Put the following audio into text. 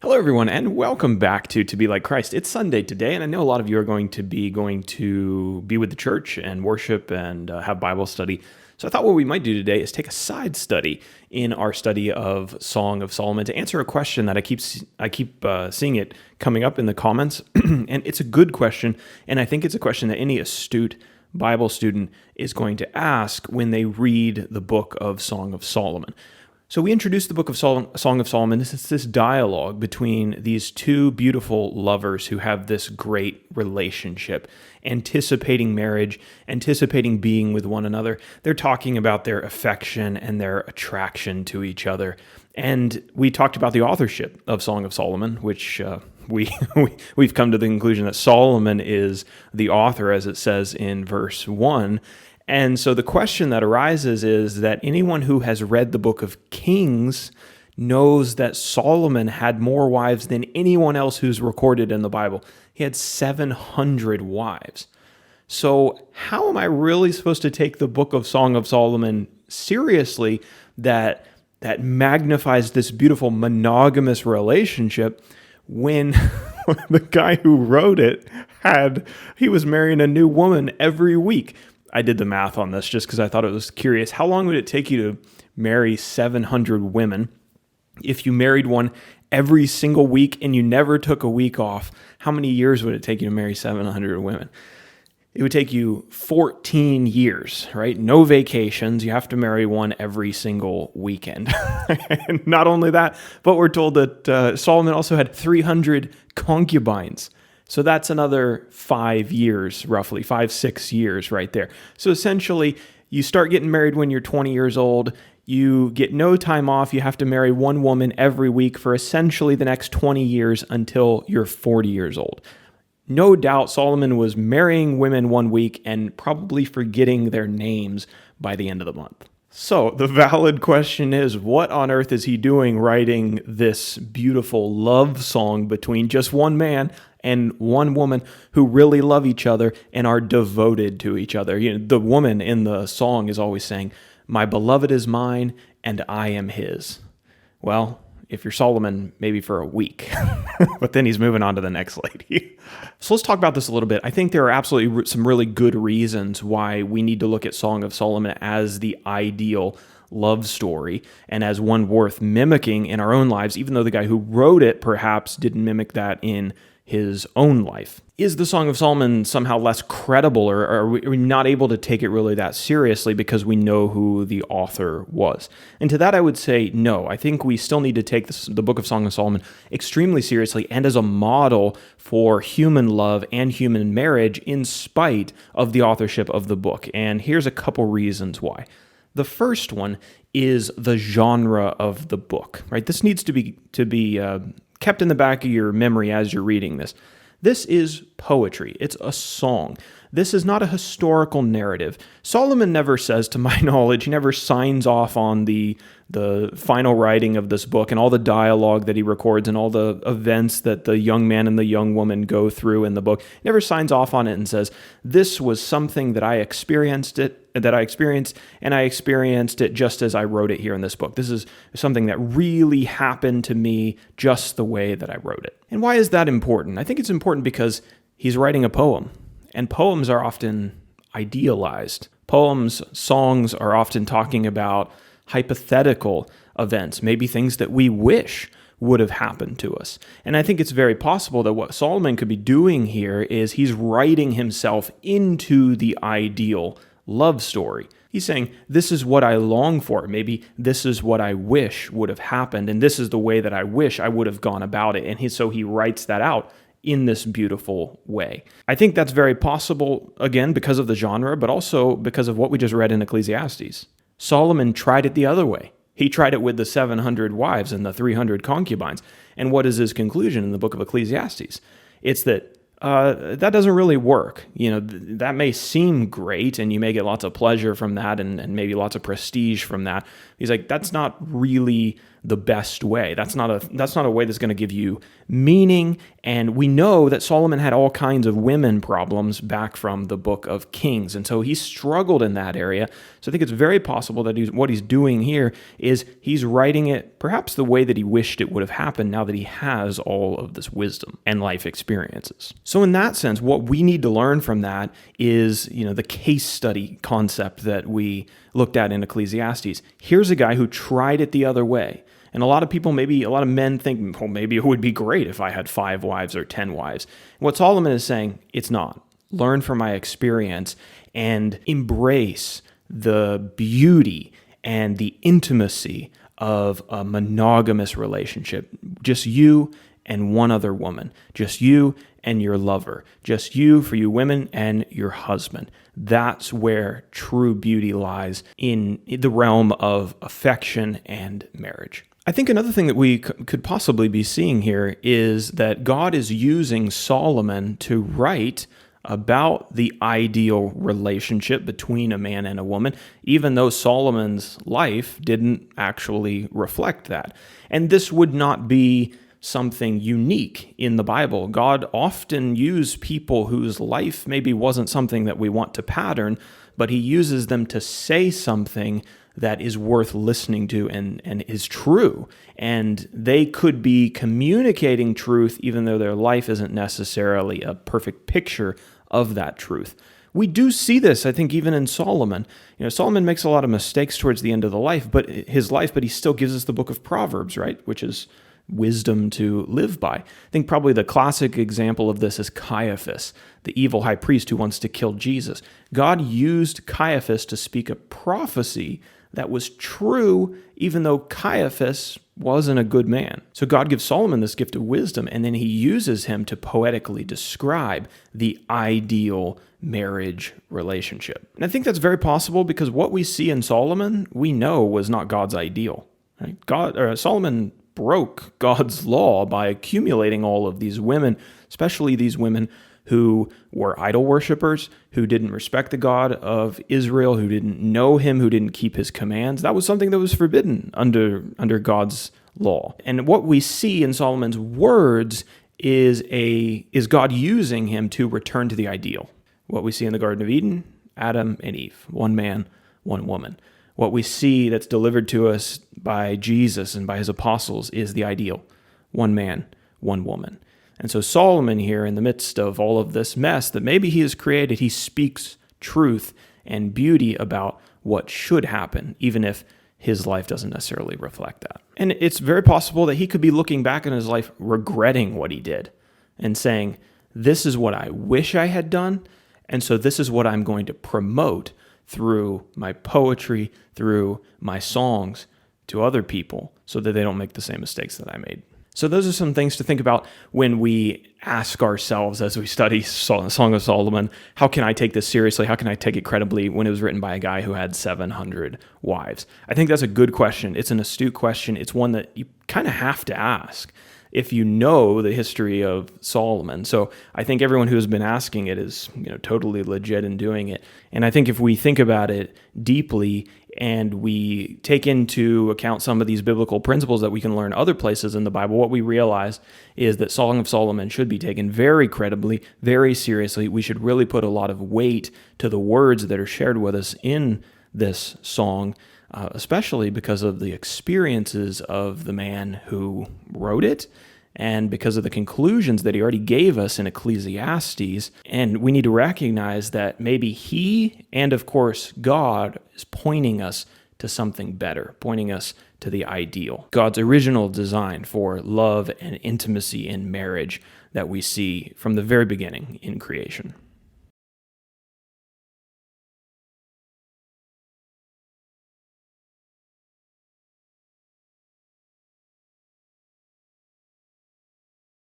Hello, everyone, and welcome back to Be Like Christ. It's Sunday today, and I know a lot of you are going to be with the church and worship and have Bible study. So I thought what we might do today is take a side study in our study of Song of Solomon to answer a question that I keep seeing it coming up in the comments, and it's a good question, and I think it's a question that any astute Bible student is going to ask when they read the book of Song of Solomon. So we introduced the book of Song of Solomon. It's this dialogue between these two beautiful lovers who have this great relationship, anticipating marriage, anticipating being with one another. They're talking about their affection and their attraction to each other. And we talked about the authorship of Song of Solomon, which we've come to the conclusion that Solomon is the author, as it says in verse 1. And so the question that arises is that anyone who has read the book of Kings knows that Solomon had more wives than anyone else who's recorded in the Bible. He had 700 wives. So how am I really supposed to take the book of Song of Solomon seriously that magnifies this beautiful monogamous relationship when the guy who wrote it he was marrying a new woman every week? I did the math on this just because I thought it was curious. How long would it take you to marry 700 women? If you married one every single week and you never took a week off, how many years would it take you to marry 700 women? It would take you 14 years, right? No vacations. You have to marry one every single weekend. And not only that, but we're told that Solomon also had 300 concubines. So that's another 5 years, roughly, 5-6 years right there. So essentially, you start getting married when you're 20 years old. You get no time off. You have to marry one woman every week for essentially the next 20 years until you're 40 years old. No doubt Solomon was marrying women one week and probably forgetting their names by the end of the month. So the valid question is, what on earth is he doing writing this beautiful love song between just one man and one woman who really love each other and are devoted to each other? You know, the woman in the song is always saying, "My beloved is mine and I am his." Well, if you're Solomon, maybe for a week, but then he's moving on to the next lady. So let's talk about this a little bit. I think there are absolutely some really good reasons why we need to look at Song of Solomon as the ideal love story and as one worth mimicking in our own lives, even though the guy who wrote it perhaps didn't mimic that in his own life. Is the Song of Solomon somehow less credible, or are we not able to take it really that seriously because we know who the author was? And to that I would say no. I think we still need to take the book of Song of Solomon extremely seriously and as a model for human love and human marriage in spite of the authorship of the book. And here's a couple reasons why. The first one is the genre of the book, right? This needs to be kept in the back of your memory as you're reading this. This is poetry. It's a song. This is not a historical narrative. Solomon never says, to my knowledge, he never signs off on the final writing of this book and all the dialogue that he records and all the events that the young man and the young woman go through in the book. He never signs off on it and says, "This was something that I experienced, and I experienced it just as I wrote it here in this book. This is something that really happened to me just the way that I wrote it." And why is that important? I think it's important because he's writing a poem. And poems are often idealized. Songs are often talking about hypothetical events, maybe things that we wish would have happened to us. And I think it's very possible that what Solomon could be doing here is he's writing himself into the ideal love story. He's saying, this is what I long for. Maybe this is what I wish would have happened, and this is the way that I wish I would have gone about it. And so he writes that out in this beautiful way. I think that's very possible, again, because of the genre, but also because of what we just read in Ecclesiastes. Solomon tried it the other way. He tried it with the 700 wives and the 300 concubines. And what is his conclusion in the book of Ecclesiastes? It's that that doesn't really work. You know, that may seem great, and you may get lots of pleasure from that and maybe lots of prestige from that. He's like, that's not really the best way. That's not a way that's going to give you meaning. And we know that Solomon had all kinds of women problems back from the book of Kings. And so he struggled in that area. So I think it's very possible that what he's doing here is he's writing it perhaps the way that he wished it would have happened now that he has all of this wisdom and life experiences. So in that sense, what we need to learn from that is, the case study concept that we looked at in Ecclesiastes. Here's a guy who tried it the other way. And a lot of men think, well, maybe it would be great if I had 5 wives or 10 wives. What Solomon is saying, it's not. Learn from my experience and embrace the beauty and the intimacy of a monogamous relationship. Just you and one other woman. Just you and your lover. Just you for you women and your husband. That's where true beauty lies in the realm of affection and marriage. I think another thing that we could possibly be seeing here is that God is using Solomon to write about the ideal relationship between a man and a woman, even though Solomon's life didn't actually reflect that. And this would not be something unique in the Bible. God often used people whose life maybe wasn't something that we want to pattern, but he uses them to say something that is worth listening to and is true. And they could be communicating truth even though their life isn't necessarily a perfect picture of that truth. We do see this, I think, even in Solomon. Solomon makes a lot of mistakes towards the end of his life, but he still gives us the book of Proverbs, right? Which is wisdom to live by. I think probably the classic example of this is Caiaphas, the evil high priest who wants to kill Jesus. God used Caiaphas to speak a prophecy that was true, even though Caiaphas wasn't a good man. So God gives Solomon this gift of wisdom, and then he uses him to poetically describe the ideal marriage relationship. And I think that's very possible because what we see in Solomon, we know was not God's ideal. Right? Solomon broke God's law by accumulating all of these women, especially these women who were idol worshipers, who didn't respect the God of Israel, who didn't know him, who didn't keep his commands. That was something that was forbidden under God's law. And what we see in Solomon's words is God using him to return to the ideal. What we see in the Garden of Eden, Adam and Eve, one man, one woman. What we see that's delivered to us by Jesus and by his apostles is the ideal, one man, one woman. And so Solomon here, in the midst of all of this mess that maybe he has created, he speaks truth and beauty about what should happen, even if his life doesn't necessarily reflect that. And it's very possible that he could be looking back in his life regretting what he did and saying, this is what I wish I had done, and so this is what I'm going to promote through my poetry, through my songs to other people so that they don't make the same mistakes that I made. So those are some things to think about when we ask ourselves as we study Song of Solomon, how can I take this seriously? How can I take it credibly when it was written by a guy who had 700 wives? I think that's a good question. It's an astute question. It's one that you kind of have to ask if you know the history of Solomon. So I think everyone who has been asking it is, totally legit in doing it. And I think if we think about it deeply and we take into account some of these biblical principles that we can learn other places in the Bible, what we realize is that Song of Solomon should be taken very credibly, very seriously. We should really put a lot of weight to the words that are shared with us in this song, especially because of the experiences of the man who wrote it and because of the conclusions that he already gave us in Ecclesiastes. And we need to recognize that maybe he and, of course, God is pointing us to something better, pointing us to the ideal, God's original design for love and intimacy in marriage that we see from the very beginning in creation.